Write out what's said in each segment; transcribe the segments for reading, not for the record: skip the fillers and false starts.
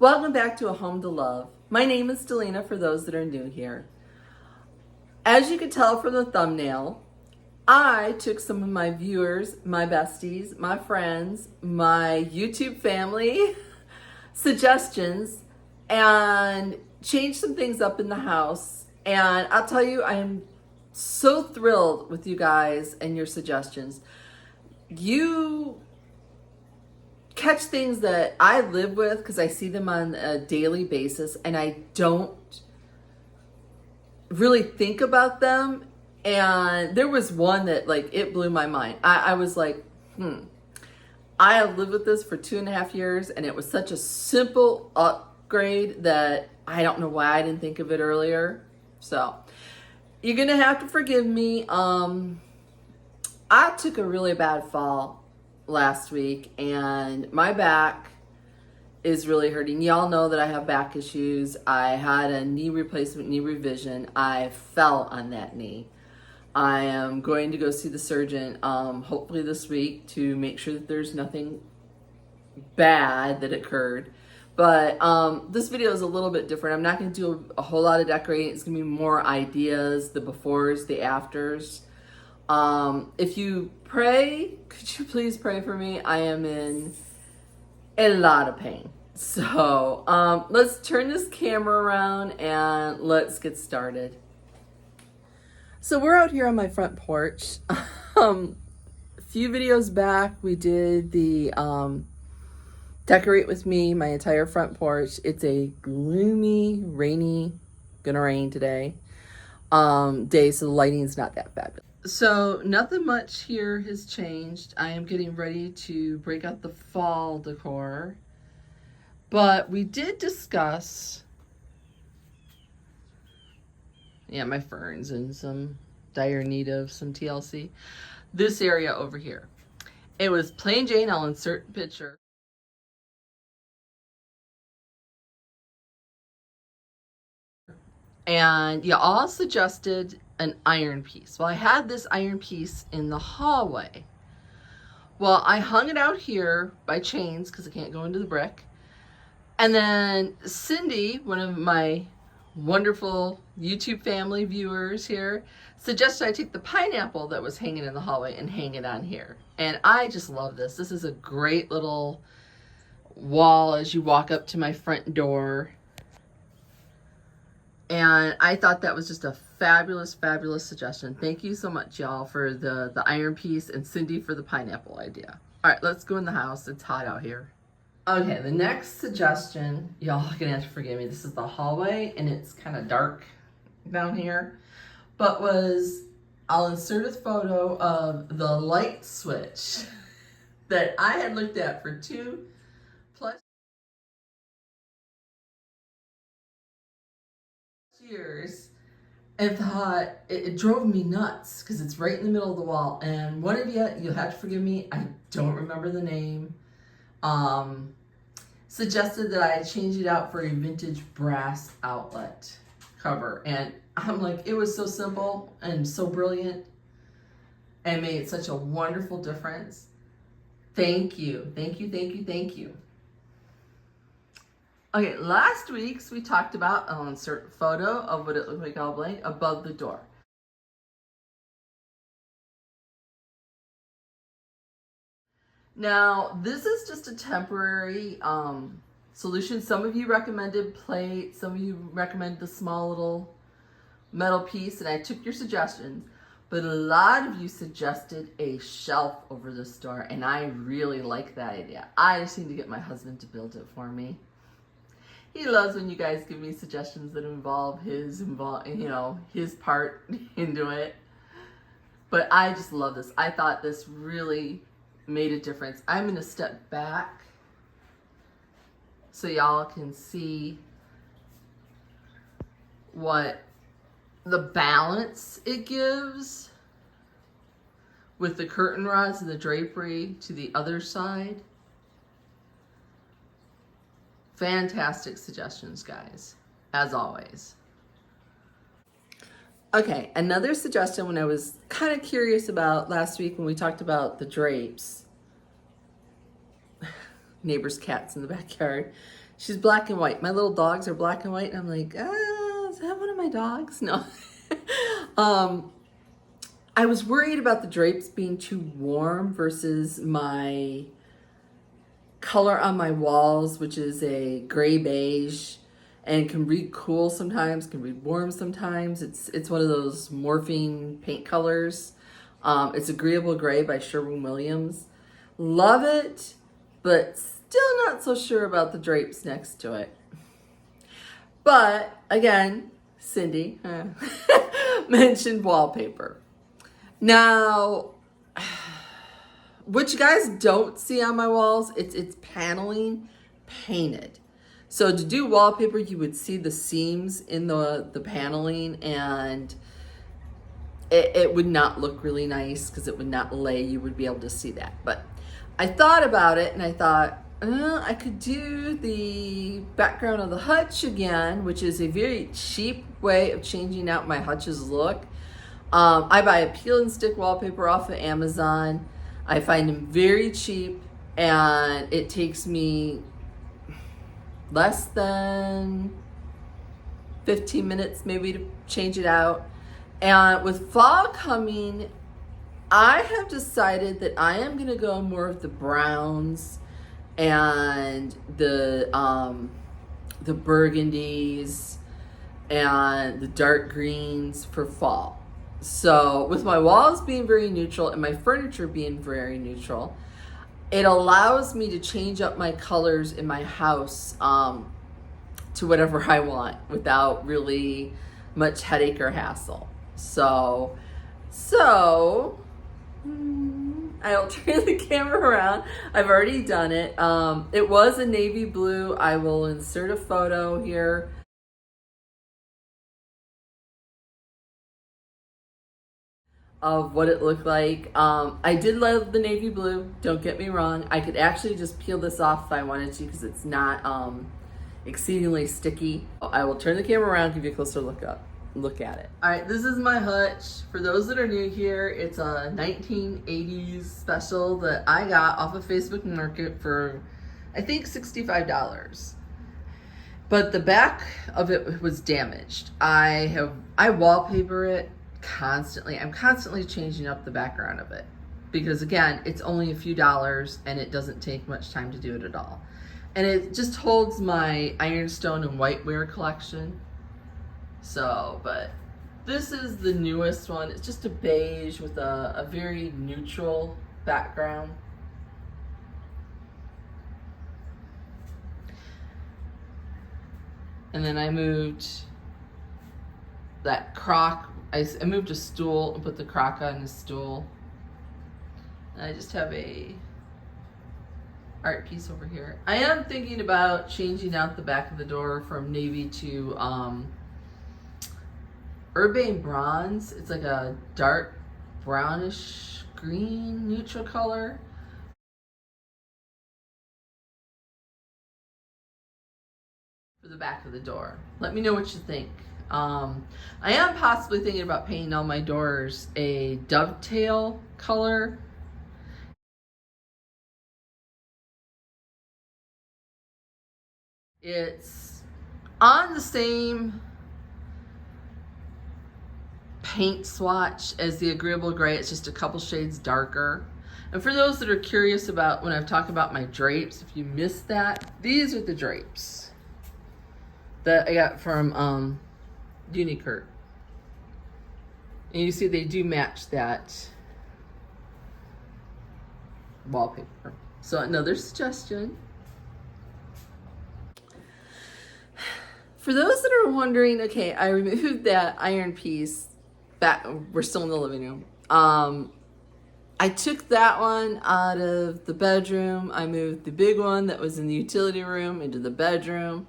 Welcome back to A Home to Love. My name is Delina for those that are new here. As you can tell from the thumbnail, I took some of my viewers, my besties, my friends, my YouTube family suggestions and changed some things up in the house. And I'll tell you, I am so thrilled with you guys and your suggestions. You catch things that I live with because I see them on a daily basis and I don't really think about them. And there was one that it blew my mind. I was like, I have lived with this for 2.5 years and it was such a simple upgrade that I don't know why I didn't think of it earlier. So you're gonna have to forgive me. I took a really bad fall last week and my back is really hurting. Y'all know that I have back issues. I had a knee replacement, knee revision. I fell on that knee. I am going to go see the surgeon hopefully this week to make sure that there's nothing bad that occurred. But this video is a little bit different. I'm not going to do a whole lot of decorating. It's going to be more ideas, the befores, the afters. If you pray, could you please pray for me? I am in a lot of pain. So let's turn this camera around and let's get started. So we're out here on my front porch. A few videos back, we did the decorate with me, my entire front porch. It's a gloomy, rainy, gonna rain today, day, so the lighting's not that fabulous. So nothing much here has changed. I am getting ready to break out the fall decor. But we did discuss, my ferns and some dire need of some TLC. This area over here. It was plain Jane. I'll insert a picture. And you all suggested an iron piece. Well, I had this iron piece in the hallway. Well, I hung it out here by chains because I can't go into the brick. And then Cindy, one of my wonderful YouTube family viewers here, suggested I take the pineapple that was hanging in the hallway and hang it on here. And I just love this. This is a great little wall as you walk up to my front door. And I thought that was just a fabulous, fabulous suggestion. Thank you so much, y'all, for the iron piece and Cindy for the pineapple idea. All right, let's go in the house. It's hot out here. Okay, the next suggestion, y'all are gonna have to forgive me. This is the hallway and it's kind of dark down here, but I'll insert a photo of the light switch that I had looked at for 2+ years and thought it drove me nuts because it's right in the middle of the wall. And one of you'll have to forgive me, I don't remember the name, suggested that I change it out for a vintage brass outlet cover. And I'm like, it was so simple and so brilliant and made such a wonderful difference. Thank you, thank you, thank you, thank you. Okay, last week's we talked about, I'll insert a photo of what it looked like all blank above the door. Now, this is just a temporary solution. Some of you recommended plate, some of you recommended the small little metal piece, and I took your suggestions. But a lot of you suggested a shelf over this door, and I really like that idea. I just need to get my husband to build it for me. He loves when you guys give me suggestions that involve his part into it. But I just love this. I thought this really made a difference. I'm going to step back so y'all can see what the balance it gives with the curtain rods and the drapery to the other side. Fantastic suggestions, guys, as always. Okay, another suggestion when I was kind of curious about last week when we talked about the drapes, neighbor's cats in the backyard, She's black and white. My little dogs are black and white. And I'm like, is that one of my dogs? No. I was worried about the drapes being too warm versus my color on my walls, which is a gray beige, and can read cool sometimes, can read warm sometimes. It's one of those morphing paint colors. It's Agreeable Gray by Sherwin-Williams. Love it, but still not so sure about the drapes next to it. But again, Cindy mentioned wallpaper. Now, what you guys don't see on my walls, it's paneling painted. So to do wallpaper, you would see the seams in the paneling, and it would not look really nice because it would not lay. You would be able to see that. But I thought about it, and I thought, I could do the background of the Hutch again, which is a very cheap way of changing out my Hutch's look. I buy a peel and stick wallpaper off of Amazon. I find them very cheap, and it takes me less than 15 minutes maybe to change it out. And with fall coming, I have decided that I am going to go more of the browns and the burgundies and the dark greens for fall. So with my walls being very neutral and my furniture being very neutral, it allows me to change up my colors in my house to whatever I want without really much headache or hassle. So I'll turn the camera around. I've already done it. It was a navy blue. I will insert a photo here of what it looked like. I did love the navy blue, don't get me wrong. I could actually just peel this off if I wanted to because it's not exceedingly sticky. I will turn the camera around, give you a closer look at it. All right, this is my Hutch. For those that are new here, it's a 1980s special that I got off of Facebook Market for, I think, $65. But the back of it was damaged. I wallpaper it constantly. I'm constantly changing up the background of it because, again, it's only a few dollars and it doesn't take much time to do it at all. And it just holds my ironstone and whiteware collection. So, but this is the newest one. It's just a beige with a very neutral background. And then I moved that crock. I moved a stool and put the crock on the stool. And I just have a art piece over here. I am thinking about changing out the back of the door from navy to Urbane Bronze. It's like a dark brownish green neutral color. For the back of the door. Let me know what you think. I am possibly thinking about painting all my doors a dovetail color. It's on the same paint swatch as the Agreeable Gray. It's just a couple shades darker. And for those that are curious about when I've talked about my drapes, if you missed that, these are the drapes that I got from Unicurt. And you see they do match that wallpaper. So another suggestion. For those that are wondering, okay, I removed that iron piece. We're still in the living room. I took that one out of the bedroom. I moved the big one that was in the utility room into the bedroom.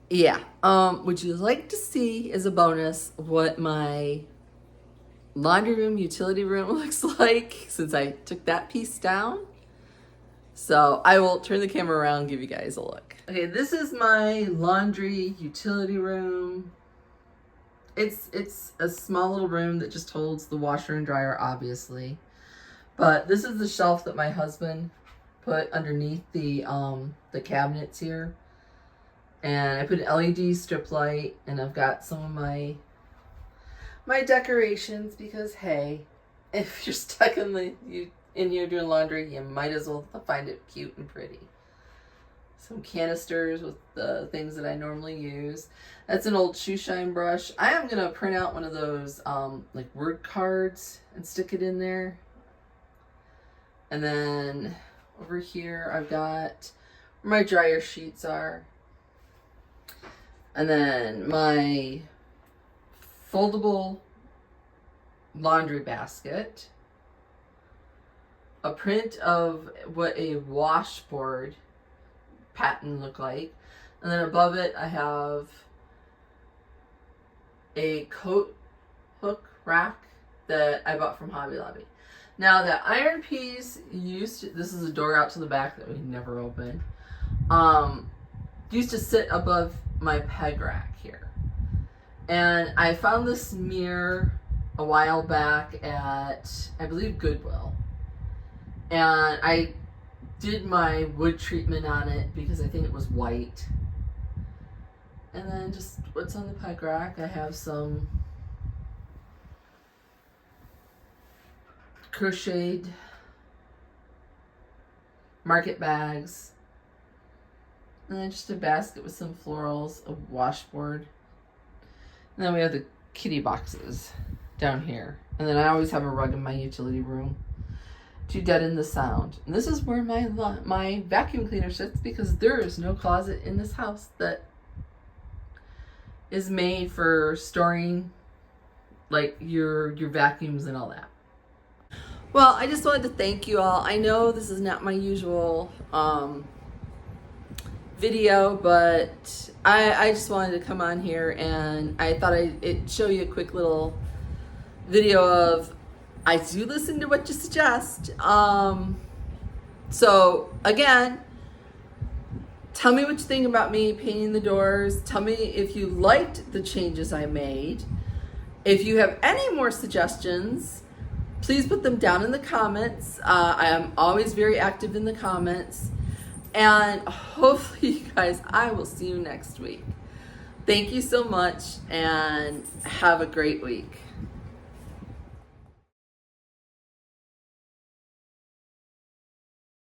Yeah. Would you like to see, as a bonus, what my laundry room, utility room looks like since I took that piece down? So I will turn the camera around and give you guys a look. Okay, this is my laundry utility room. It's a small little room that just holds the washer and dryer, obviously. But this is the shelf that my husband put underneath the cabinets here. And I put an LED strip light, and I've got some of my decorations because, hey, if you're stuck in here doing laundry, you might as well find it cute and pretty. Some canisters with the things that I normally use. That's an old shoe shine brush. I am gonna print out one of those like word cards and stick it in there. And then over here I've got where my dryer sheets are. And then my foldable laundry basket. A print of what a washboard pattern look like. And then above it I have a coat hook rack that I bought from Hobby Lobby. Now that iron piece this is a door out to the back that we never opened, used to sit above my peg rack here. And I found this mirror a while back at, I believe, Goodwill. And I did my wood treatment on it because I think it was white. And then just what's on the peg rack, I have some crocheted market bags. And then just a basket with some florals, a washboard. And then we have the kitty boxes down here. And then I always have a rug in my utility room to deaden the sound. And this is where my vacuum cleaner sits because there is no closet in this house that is made for storing like your vacuums and all that. Well, I just wanted to thank you all. I know this is not my usual video, but I just wanted to come on here and I thought I'd show you a quick little video of, I do listen to what you suggest. So again, tell me what you think about me painting the doors. Tell me if you liked the changes I made. If you have any more suggestions, please put them down in the comments. I am always very active in the comments. And hopefully, you guys, I will see you next week. Thank you so much and have a great week.